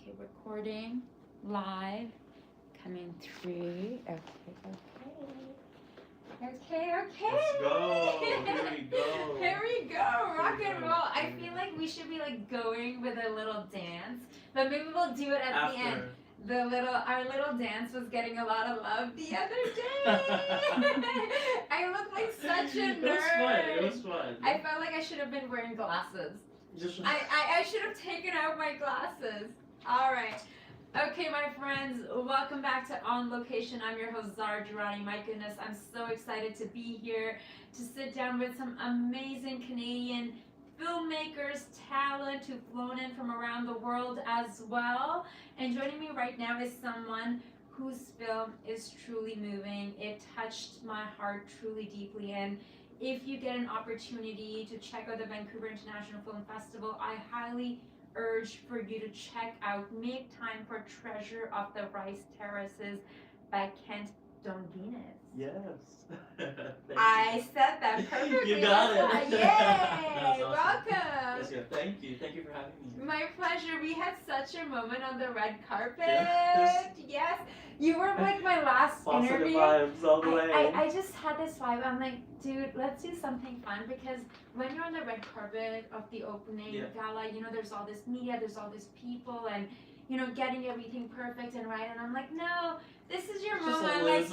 Okay, recording live, coming through. Okay, okay. Let's go. Here we go. Here we go. Rock and roll. I feel like we should be like going with a little dance, but maybe we'll do it at the end. Our little dance was getting a lot of love the other day. I look like such a nerd. It was fun. I felt like I should have been wearing glasses. I should have taken out my glasses. All right. Okay, my friends, welcome back to On Location. I'm your host, Zara Durrani. My goodness, I'm so excited to be here to sit down with some amazing Canadian filmmakers, talent who've flown in from around the world as well. And joining me right now is someone whose film is truly moving. It touched my heart truly deeply. And if you get an opportunity to check out the Vancouver International Film Festival, I highly urge for you to check out Make Time for Treasure of the Rice Terraces by Kent Donginis. Yes. I said that perfectly. You got it. Yay! Awesome. Welcome. That's good. Thank you. Thank you for having me. My pleasure. We had such a moment on the red carpet. Yes. You were like my last Positive interview. vibes all the way. I just had this vibe. I'm like, dude, let's do something fun, because when you're on the red carpet of the opening gala, you know, there's all this media, there's all these people, and you know, getting everything perfect and right. And I'm like, no, this is your Just moment. Like,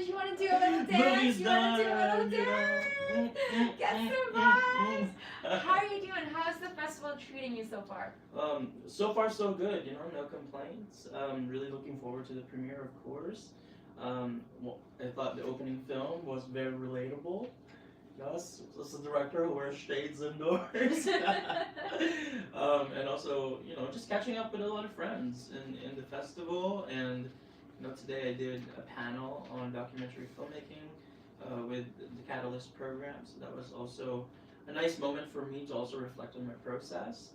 you want to do a little dance? Movie's You want to do a done, little dance? Get some vibes. How are you doing? How's the festival treating you so far? So far so good. You know, no complaints. Really looking forward to the premiere, of course. Well, I thought the opening film was very relatable. Yes, this is the director who wears shades indoors. And also, you know, just catching up with a lot of friends in the festival. And, you know, today I did a panel on documentary filmmaking with the Catalyst program. So that was also a nice moment for me to also reflect on my process.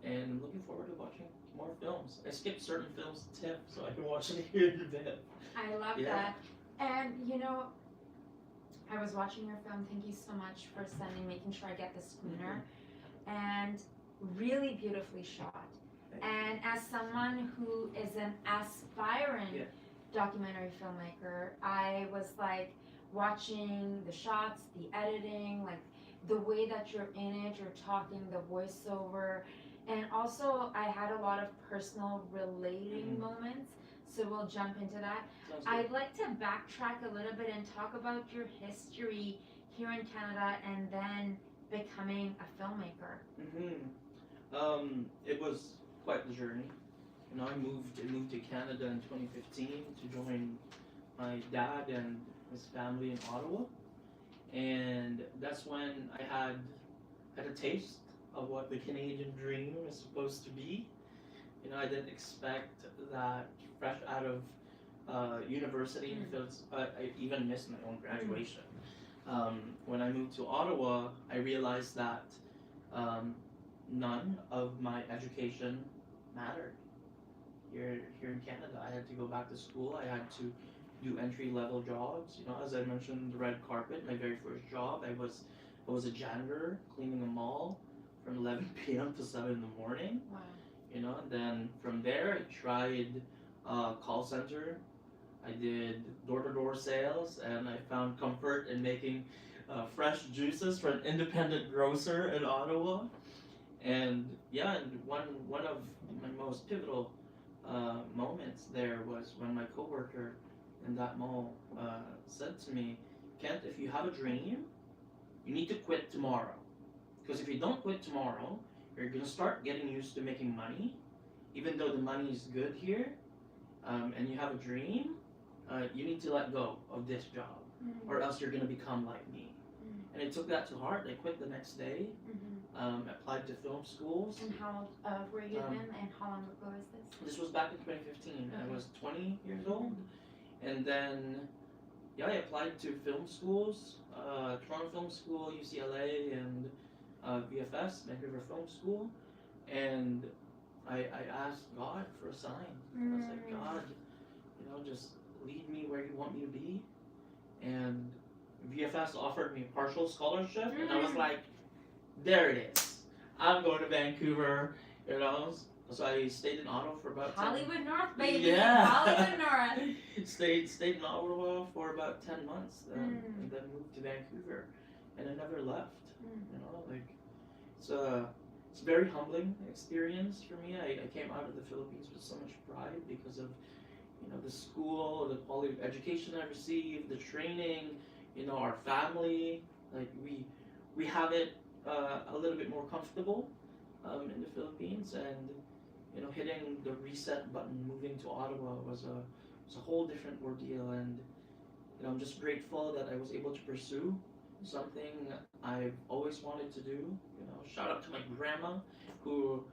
And I'm looking forward to watching more films. I skipped certain films to TIFF, so I can watch it here in VIFF. I love that. And, you know, I was watching your film. Thank you so much for making sure I get the screener. And really beautifully shot. And as someone who is an aspiring documentary filmmaker, I was like watching the shots, the editing, like the way that you're in it, you're talking, the voiceover. And also I had a lot of personal relating moments. So we'll jump into that. I'd like to backtrack a little bit and talk about your history here in Canada and then becoming a filmmaker. It was quite the journey. You know, I moved to Canada in 2015 to join my dad and his family in Ottawa, and that's when I had a taste of what the Canadian dream is supposed to be. You know, I didn't expect that fresh out of university, because I even missed my own graduation. When I moved to Ottawa, I realized that none of my education mattered. Here in Canada, I had to go back to school. I had to do entry-level jobs. You know, as I mentioned, the red carpet. My very first job, I was a janitor cleaning a mall from 11 p.m. to 7 in the morning. Wow. You know, and then from there I tried call center. I did door-to-door sales, and I found comfort in making fresh juices for an independent grocer in Ottawa. And and one of my most pivotal moments there was when my coworker in that mall said to me, "Kent, if you have a dream, you need to quit tomorrow. Because if you don't quit tomorrow, you're going to start getting used to making money, even though the money is good here, and you have a dream, you need to let go of this job, or else you're going to become like me." And I took that to heart. I quit the next day, applied to film schools. And how were you then, and how long ago is this? This was back in 2015. I was 20 years old. And then, I applied to film schools, Toronto Film School, UCLA, and VFS, Vancouver Film School, and I asked God for a sign. I was like, God, you know, just lead me where you want me to be. And VFS offered me a partial scholarship, and I was like, there it is. I'm going to Vancouver, you know, So I stayed in Ottawa for about Hollywood North, baby. Yeah. Hollywood North. stayed in Ottawa for about 10 months, and then moved to Vancouver, and I never left. You know, like it's a very humbling experience for me. I came out of the Philippines with so much pride because of the school, the quality of education I received, the training, our family. Like we have it a little bit more comfortable in the Philippines, and hitting the reset button, moving to Ottawa was a whole different ordeal, and I'm just grateful that I was able to pursue something I've always wanted to do. Shout out to my grandma who,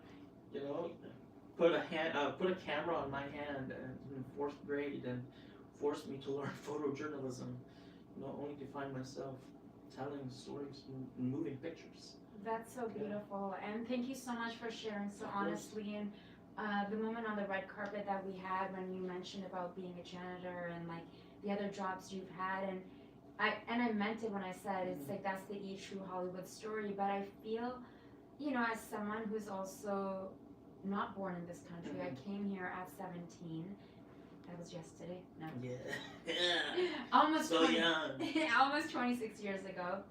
put a camera on my hand in 4th grade and forced me to learn photojournalism. Only to find myself telling stories and moving pictures. That's so beautiful, and thank you so much for sharing so honestly. And the moment on the red carpet that we had when you mentioned about being a janitor and like the other jobs you've had, and I meant it when I said it's like that's the true Hollywood story. But I feel, as someone who's also not born in this country, I came here at 17. That was yesterday. No. Yeah. Almost so 20, young. almost 26 years ago,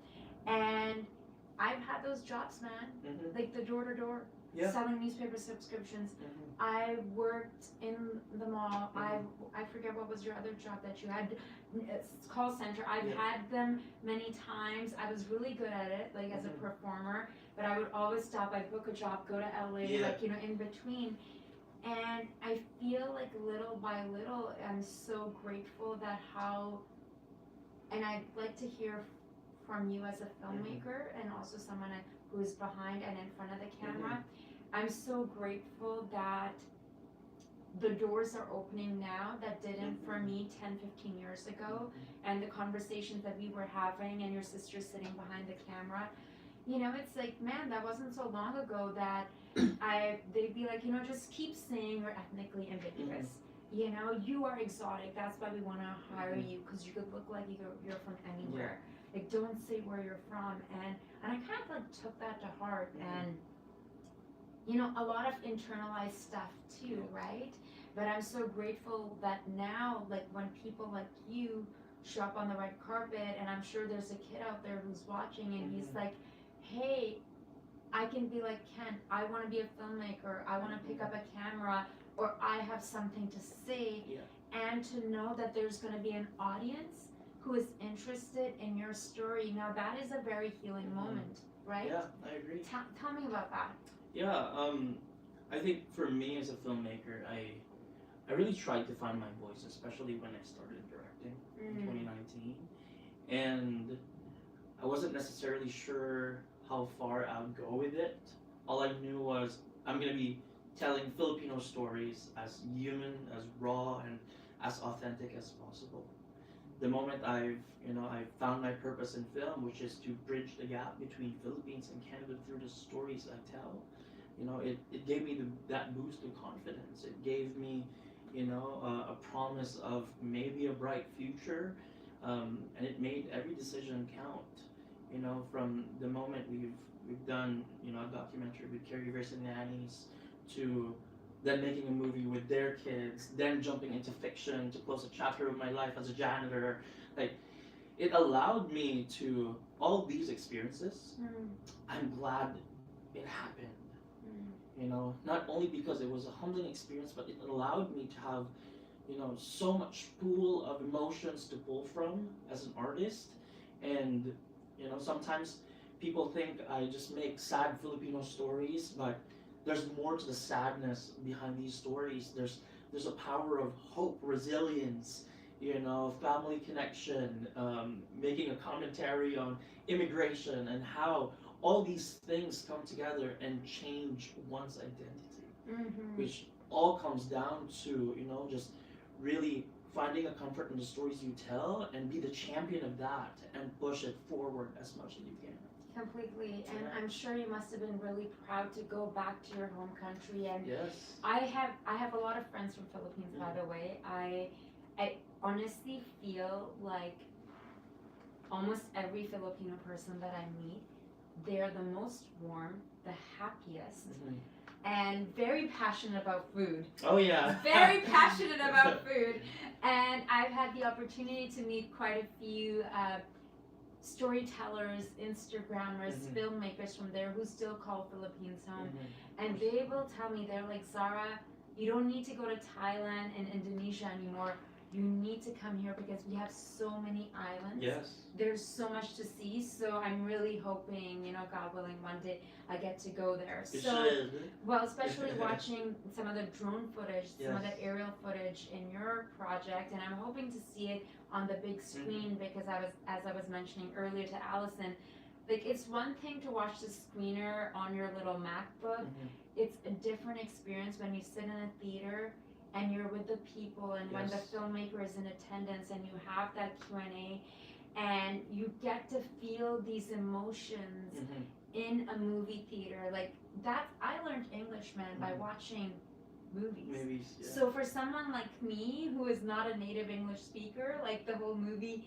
and I've had those jobs, man. Like the door-to-door, selling newspaper subscriptions. I worked in the mall. I forget what was your other job that you had. It's call center. I've had them many times. I was really good at it, like as a performer. But I would always stop. I'd book a job, go to LA, like in between. And I feel like little by little, I'm so grateful that and I'd like to hear from you as a filmmaker and also someone who is behind and in front of the camera. I'm so grateful that the doors are opening now that didn't for me 10, 15 years ago, and the conversations that we were having and your sister sitting behind the camera. It's like, man, that wasn't so long ago that they'd be like, just keep saying you're ethnically ambiguous. You are exotic. That's why we want to hire you, because you could look like you're from anywhere. Like, don't say where you're from. And I kind of like took that to heart. And a lot of internalized stuff too, right? But I'm so grateful that now, like when people like you show up on the red carpet, and I'm sure there's a kid out there who's watching, and he's like, hey, I can be like Ken, I want to be a filmmaker, I want to pick up a camera, or I have something to say, and to know that there's going to be an audience who is interested in your story. Now that is a very healing moment, right? Yeah, I agree. Tell me about that. Yeah, I think for me as a filmmaker, I really tried to find my voice, especially when I started directing in 2019, and I wasn't necessarily sure how far I would go with it. All I knew was I'm gonna be telling Filipino stories as human, as raw, and as authentic as possible. The moment I've found my purpose in film, which is to bridge the gap between Philippines and Canada through the stories I tell, it gave me that boost of confidence. It gave me, a promise of maybe a bright future, and it made every decision count. From the moment we've done, a documentary with caregivers and nannies, to then making a movie with their kids, then jumping into fiction to close a chapter of my life as a janitor. Like, it allowed me to all these experiences. I'm glad it happened. Not only because it was a humbling experience, but it allowed me to have, so much pool of emotions to pull from as an artist. And, sometimes people think I just make sad Filipino stories, but there's more to the sadness behind these stories. There's a power of hope, resilience, family connection, making a commentary on immigration and how all these things come together and change one's identity, which all comes down to, just really finding a comfort in the stories you tell and be the champion of that and push it forward as much as you can. Completely, and I'm sure you must have been really proud to go back to your home country. And yes, I have a lot of friends from Philippines, by the way. I honestly feel like almost every Filipino person that I meet, they're the most warm, the happiest. and very passionate about food. Oh yeah. Very passionate about food. And I've had the opportunity to meet quite a few storytellers, Instagrammers, filmmakers from there who still call Philippines home. And they will tell me, they're like, Zara, you don't need to go to Thailand and Indonesia anymore. You need to come here because we have so many islands. Yes. There's so much to see. So I'm really hoping, God willing, one day I get to go there. You So, should. well, especially watching some of the drone footage, some of Yes. the aerial footage in your project, and I'm hoping to see it on the big screen because as I was mentioning earlier to Allison, like it's one thing to watch the screener on your little MacBook. It's a different experience when you sit in a theater and you're with the people, and when the filmmaker is in attendance and you have that Q&A and you get to feel these emotions in a movie theater. Like that, I learned English, man, by watching movies. Yeah. So for someone like me who is not a native English speaker, like the whole movie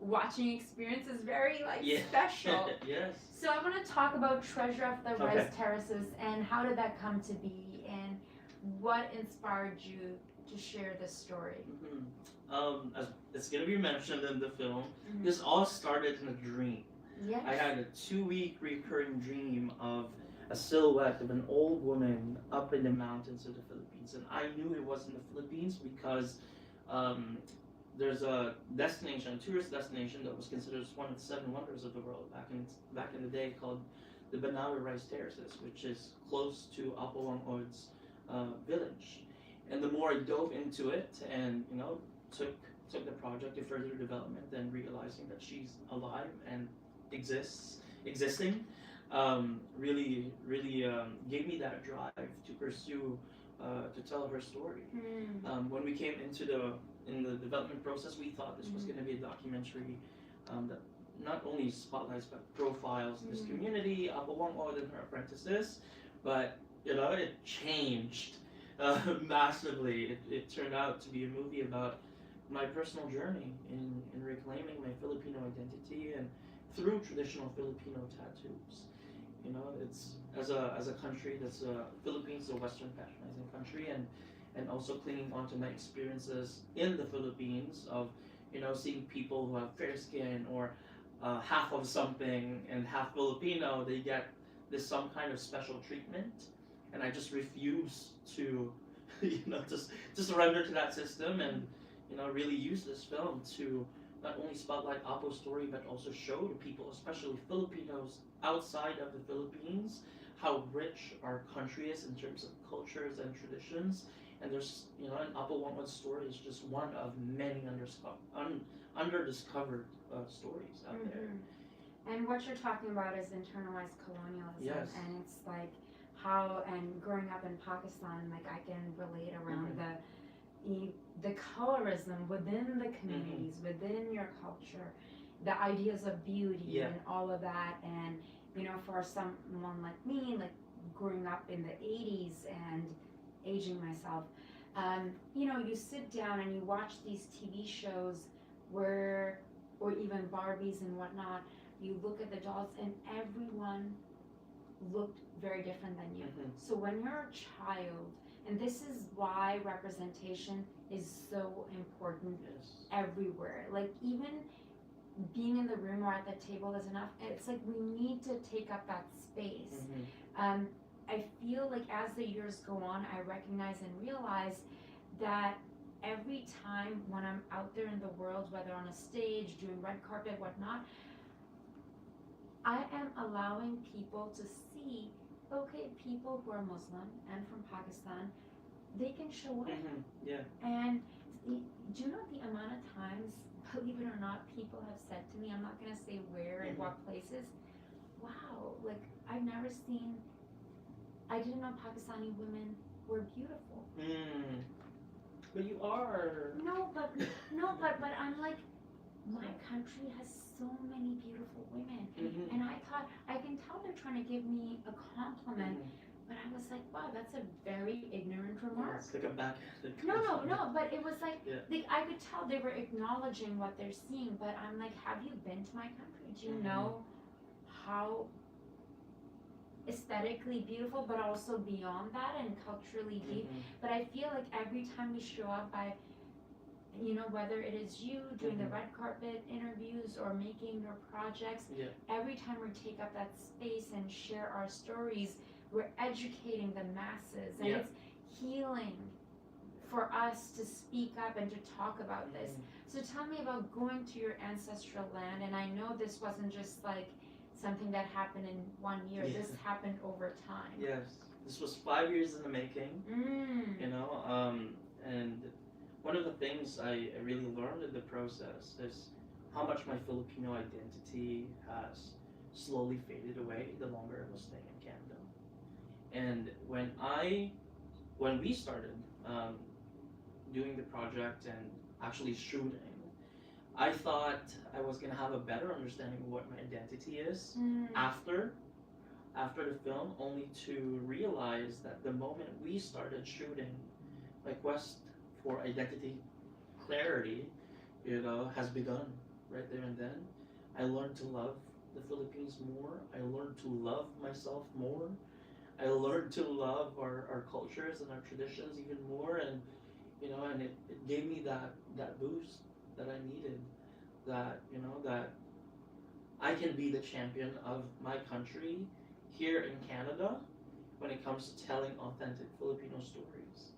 watching experience is very special. Yes. So I want to talk about Treasure of the Okay. Rice Terraces and how did that come to be and what inspired you to share this story? As it's gonna be mentioned in the film, this all started in a dream. Yes. I had a 2-week recurring dream of a silhouette of an old woman up in the mountains of the Philippines, and I knew it was in the Philippines because there's a destination, a tourist destination that was considered one of the 7 wonders of the world back in the day, called the Banawe Rice Terraces, which is close to Apawang Od's village. And the more I dove into it, and took the project to further development, and realizing that she's alive and existing, really gave me that drive to pursue, to tell her story. When we came in the development process, we thought this was going to be a documentary that not only spotlights but profiles this community, Apawang Od and her apprentices, but it changed massively. It turned out to be a movie about my personal journey in reclaiming my Filipino identity and through traditional Filipino tattoos. It's as a country that's Philippines is a Western patronizing country, and also clinging onto my experiences in the Philippines of seeing people who have fair skin or half of something and half Filipino, they get this some kind of special treatment, and I just refuse to to surrender to that system, and really use this film to not only spotlight Apo's story but also show to people, especially Filipinos outside of the Philippines, how rich our country is in terms of cultures and traditions. And there's and Apawang Od's story is just one of many under-discovered stories out there. And what you're talking about is internalized colonialism. Yes. And it's like how, and growing up in Pakistan, like I can relate around the colorism within the communities, within your culture, the ideas of beauty and all of that. And for someone like me, like growing up in the 80s and aging myself, you sit down and you watch these TV shows or even Barbies and whatnot, you look at the dolls and everyone looked very different than you. So when you're a child, and this is why representation is so important everywhere. Like even being in the room or at the table is enough. It's like we need to take up that space. I feel like as the years go on, I recognize and realize that every time when I'm out there in the world, whether on a stage, doing red carpet, whatnot, I am allowing people to see, okay, people who are Muslim and from Pakistan, they can show up. And do you know the amount of times, believe it or not, people have said to me, I'm not going to say where and what places, wow, like I've never seen, I didn't know Pakistani women were beautiful. But you are. No, but I'm like, my country has so many beautiful women. And I thought, I can tell they're trying to give me a compliment, but I was like, wow, that's a very ignorant remark. It's like a back. No, but it was like, I could tell they were acknowledging what they're seeing, but I'm like, have you been to my country? Do you know how aesthetically beautiful, but also beyond that and culturally deep. But I feel like every time we show up, whether it is you doing the red carpet interviews or making your projects, every time we take up that space and share our stories, we're educating the masses, and it's healing for us to speak up and to talk about this. So tell me about going to your ancestral land, and I know this wasn't just like something that happened in 1 year. This happened over time. Yes, this was 5 years in the making. And one of the things I really learned in the process is how much my Filipino identity has slowly faded away the longer I was staying in Canada. And when we started doing the project and actually shooting, I thought I was gonna have a better understanding of what my identity is after the film, only to realize that the moment we started shooting, my quest for identity clarity, has begun right there and then. I learned to love the Philippines more. I learned to love myself more. I learned to love our cultures and our traditions even more, and it gave me that boost that I needed, that I can be the champion of my country here in Canada when it comes to telling authentic Filipino stories.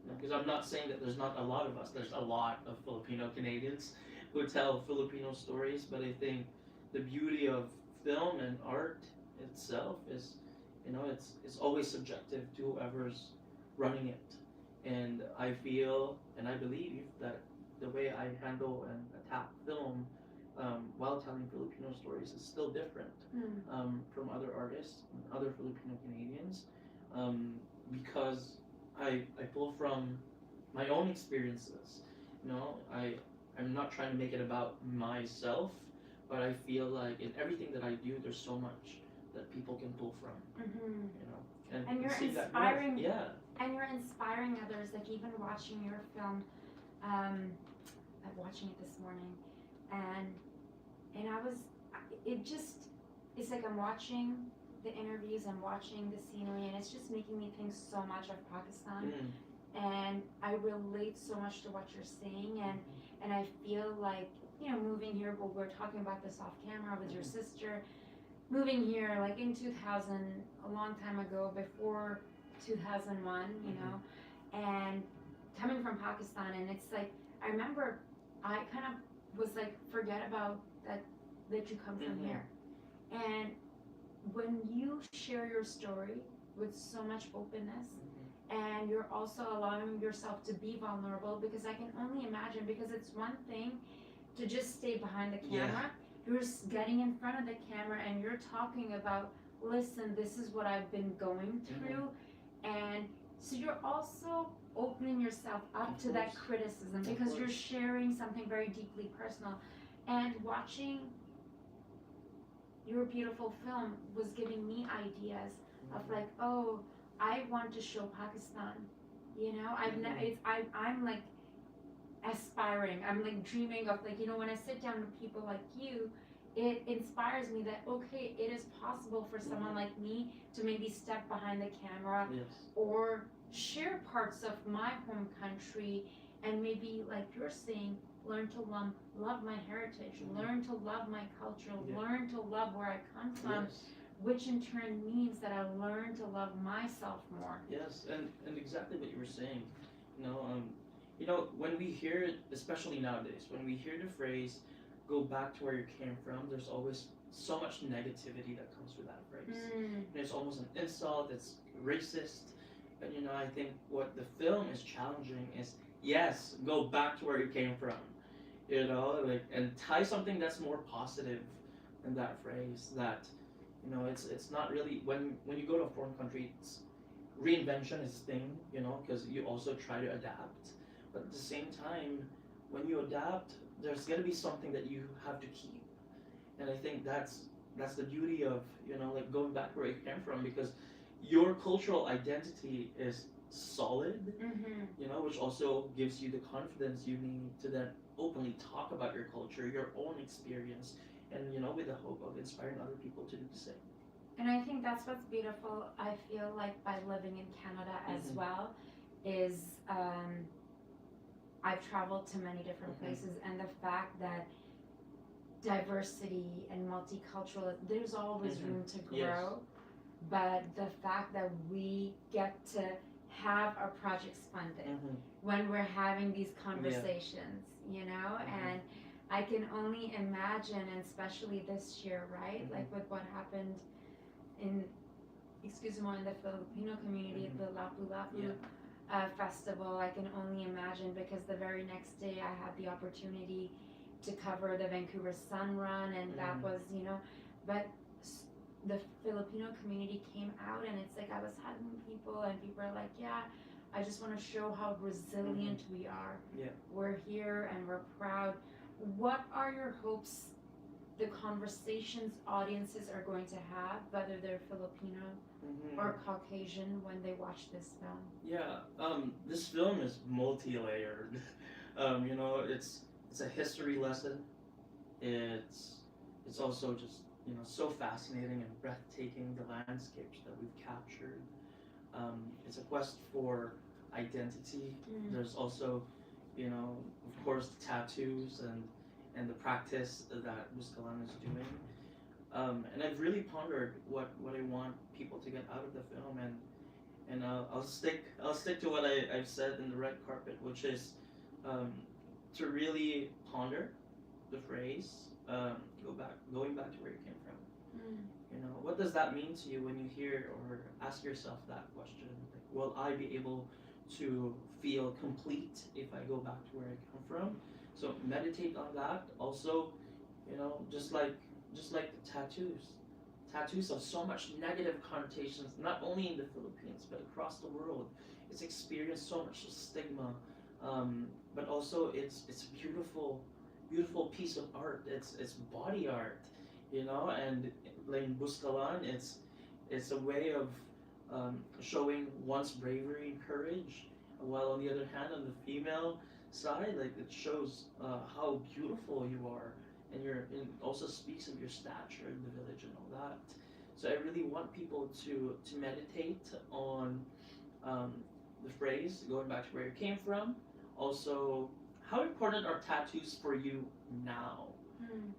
Because I'm not saying that there's not a lot of us. There's a lot of Filipino Canadians who tell Filipino stories, but I think the beauty of film and art itself is, it's always subjective to whoever's running it. And I feel and I believe that the way I handle and attack film while telling Filipino stories is still different from other artists and other Filipino Canadians, because I pull from my own experiences. I'm not trying to make it about myself, but I feel like in everything that I do, there's so much that people can pull from. And you're see that inspiring. growth. And you're inspiring others. Like even watching your film, I'm watching it this morning, and it's like I'm watching the interviews and watching the scenery, and it's just making me think so much of Pakistan. And I relate so much to what you're saying, and I feel like moving here. Well, we're talking about this off camera with your sister. Moving here, like in 2000, a long time ago, before 2001, and coming from Pakistan, and it's like I remember I kind of was like, forget about that you come from here, and when you share your story with so much openness, and you're also allowing yourself to be vulnerable, because I can only imagine, because it's one thing to just stay behind the camera. You're getting in front of the camera and you're talking about, listen, this is what I've been going through, and so you're also opening yourself up to that criticism, because you're sharing something very deeply personal. And watching your beautiful film was giving me ideas of like, oh, I want to show Pakistan. I'm like aspiring. I'm like dreaming of like, when I sit down with people like you, it inspires me that, okay, it is possible for someone like me to maybe step behind the camera or share parts of my home country, and maybe like you're saying, learn to love my heritage, learn to love my culture, learn to love where I come from, which in turn means that I learn to love myself more. Yes, and exactly what you were saying. When we hear it, especially nowadays, when we hear the phrase, go back to where you came from, there's always so much negativity that comes with that phrase. It's almost an insult, it's racist. But I think what the film is challenging is, yes, go back to where you came from. And tie something that's more positive than that phrase. That it's not really, when you go to a foreign country, reinvention is a thing, because you also try to adapt. But at the same time, when you adapt, there's got to be something that you have to keep. And I think that's the beauty of like going back where you came from, because your cultural identity is solid, which also gives you the confidence you need to then openly talk about your culture, your own experience, and with the hope of inspiring other people to do the same. And I think that's what's beautiful. I feel like by living in Canada as well, is I've traveled to many different places, and the fact that diversity and multicultural, there's always room to grow. But the fact that we get to have our projects funded when we're having these conversations, you know, and I can only imagine, and especially this year, right? Like with what happened in, in the Filipino community, the Lapu-Lapu festival, I can only imagine, because the very next day I had the opportunity to cover the Vancouver Sun Run, and that was, you know, but the Filipino community came out, and it's like I was hugging people, and people are like, yeah, I just want to show how resilient we are. Yeah. We're here and we're proud. What are your hopes the conversations audiences are going to have, whether they're Filipino or Caucasian, when they watch this film? Yeah, this film is multi-layered. You know, it's a history lesson. It's also just, you know, so fascinating and breathtaking, the landscapes that we've captured. It's a quest for identity. There's also, you know, of course, the tattoos and the practice that Buscalan is doing. And I've really pondered what I want people to get out of the film, and I'll stick to what I've said in the red carpet, which is to really ponder the phrase, going back to where you came from. You know, what does that mean to you when you hear or ask yourself that question? Like, will I be able to feel complete if I go back to where I come from? So meditate on that. Also, you know, just like the tattoos. Tattoos have so much negative connotations, not only in the Philippines but across the world. It's experienced so much stigma, but also it's a beautiful piece of art. It's body art, you know. And like in Buscalan, it's a way of showing one's bravery and courage, while on the other hand, on the female side, like it shows how beautiful you are, and it also speaks of your stature in the village and all that. So I really want people to meditate on the phrase, going back to where you came from. Also, how important are tattoos for you now?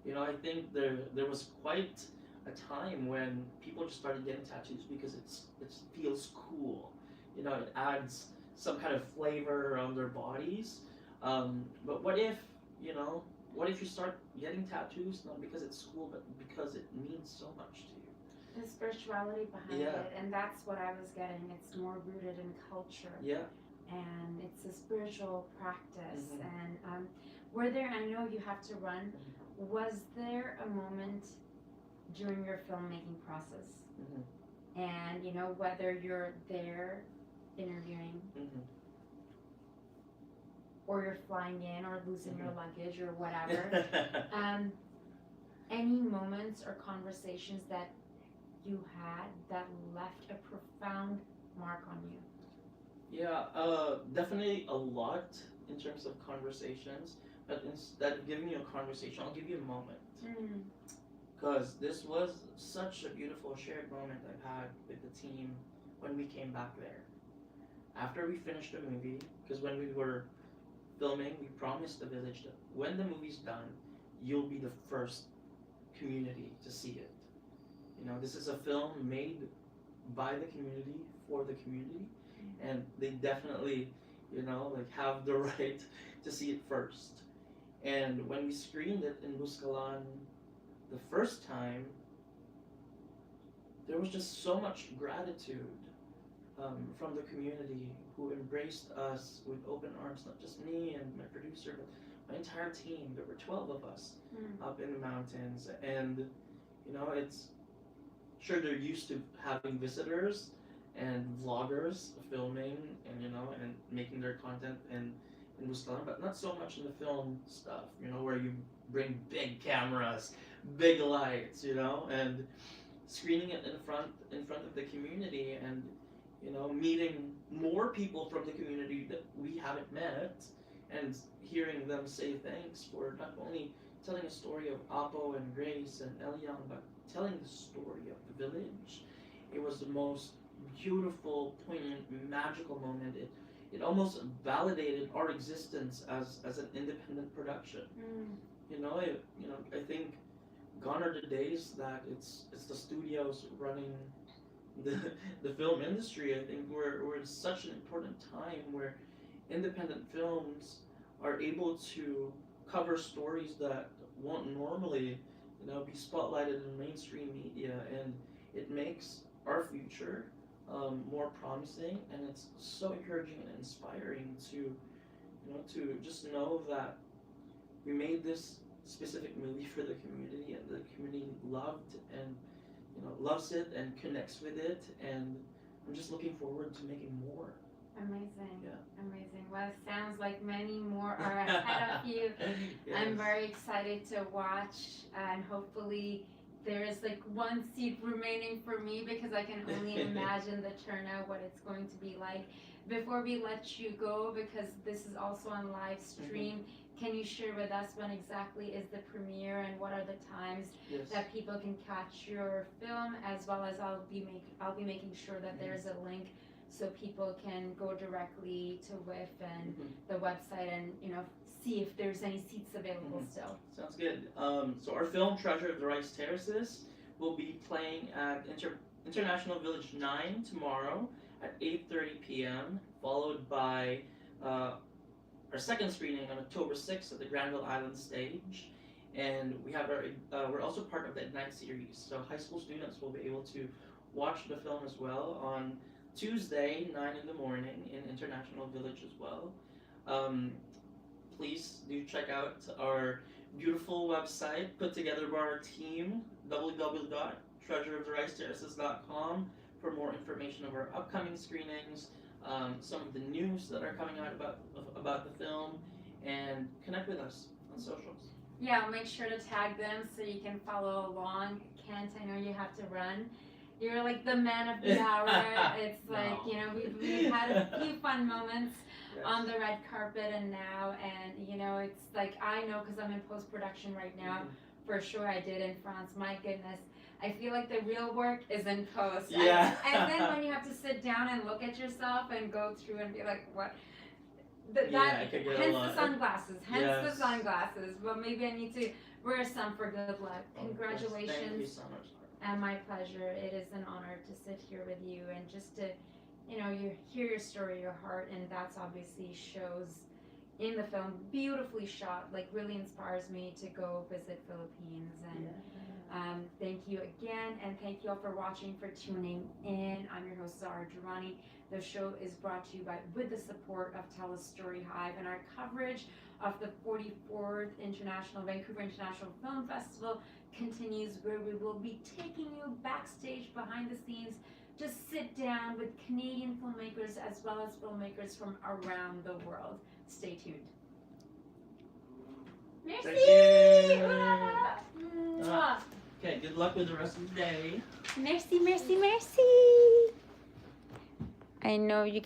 You know, I think there was quite a time when people just started getting tattoos because it feels cool. You know, it adds some kind of flavor on their bodies. But what if, you know, what if you start getting tattoos not because it's cool, but because it means so much to you? The spirituality behind it, and that's what I was getting. It's more rooted in culture. Yeah. And it's a spiritual practice. And were there, I know you have to run, was there a moment during your filmmaking process, and you know, whether you're there interviewing or you're flying in or losing your luggage or whatever, any moments or conversations that you had that left a profound mark on you? Yeah, definitely a lot in terms of conversations, but instead of giving you a conversation, I'll give you a moment. Because this was such a beautiful shared moment I've had with the team when we came back there. After we finished the movie, because when we were filming, we promised the village that when the movie's done, you'll be the first community to see it. You know, this is a film made by the community, for the community, and they definitely, you know, like have the right to see it first. And when we screened it in Buscalan the first time, there was just so much gratitude from the community, who embraced us with open arms, not just me and my producer, but my entire team. There were 12 of us up in the mountains, and you know, it's sure they're used to having visitors and vloggers filming and, you know, and making their content in Buscalan, but not so much in the film stuff, you know, where you bring big cameras, big lights, you know, and screening it in front of the community, and you know, meeting more people from the community that we haven't met, and hearing them say thanks for not only telling a story of Apo and Grace and Eliang, but telling the story of the village. It was the most beautiful, poignant, magical moment. It almost validated our existence as an independent production. I think gone are the days that it's the studios running the film industry. I think we're in such an important time where independent films are able to cover stories that won't normally, be spotlighted in mainstream media, and it makes our future more promising, and it's so encouraging and inspiring to just know that we made this specific movie for the community, and the community loved and loves it and connects with it, and I'm just looking forward to making more. Amazing. Yeah. Amazing. Well, it sounds like many more are ahead of you. Yes. I'm very excited to watch, and hopefully there is like one seat remaining for me, because I can only imagine the turnout, what it's going to be like. Before we let you go, because this is also on live stream, can you share with us when exactly is the premiere, and what are the times Yes. that people can catch your film, as well as I'll be making sure that there's a link so people can go directly to VIFF and the website and see if there's any seats available still. Sounds good. So our film Treasure of the Rice Terraces will be playing at International Village 9 tomorrow at 8:30 p.m. followed by our second screening on October 6th at the Granville Island stage, and we have we're also part of the Ignite series. So high school students will be able to watch the film as well on Tuesday 9 in the morning in International Village as well. Please do check out our beautiful website put together by our team, www.treasureofthericeterraces.com, for more information of our upcoming screenings, some of the news that are coming out about the film, and connect with us on socials. Yeah, I'll make sure to tag them so you can follow along. Kent, I know you have to run. You're like the man of the hour. It's like, we've had a few fun moments on the red carpet and now, and it's like, I know because I'm in post-production right now, for sure I did in France, my goodness. I feel like the real work is in post. Yeah. And then when you have to sit down and look at yourself and go through and be like, what? It could get Hence a lot. the sunglasses. Yes. The sunglasses. Well, maybe I need to wear some for good luck. Congratulations. Thank you so much. And my pleasure. It is an honor to sit here with you and just to, you hear your story, your heart, and that's obviously shows in the film, beautifully shot, like really inspires me to go visit Philippines. And thank you again, and thank you all for watching, for tuning in. I'm your host, Zara Durrani. The show is brought to you with the support of Tell a Story Hive, and our coverage of the 44th Vancouver International Film Festival continues, where we will be taking you backstage, behind the scenes, just sit down with Canadian filmmakers as well as filmmakers from around the world. Stay tuned. Merci! Okay, good luck with the rest of the day. Merci, merci, merci! I know you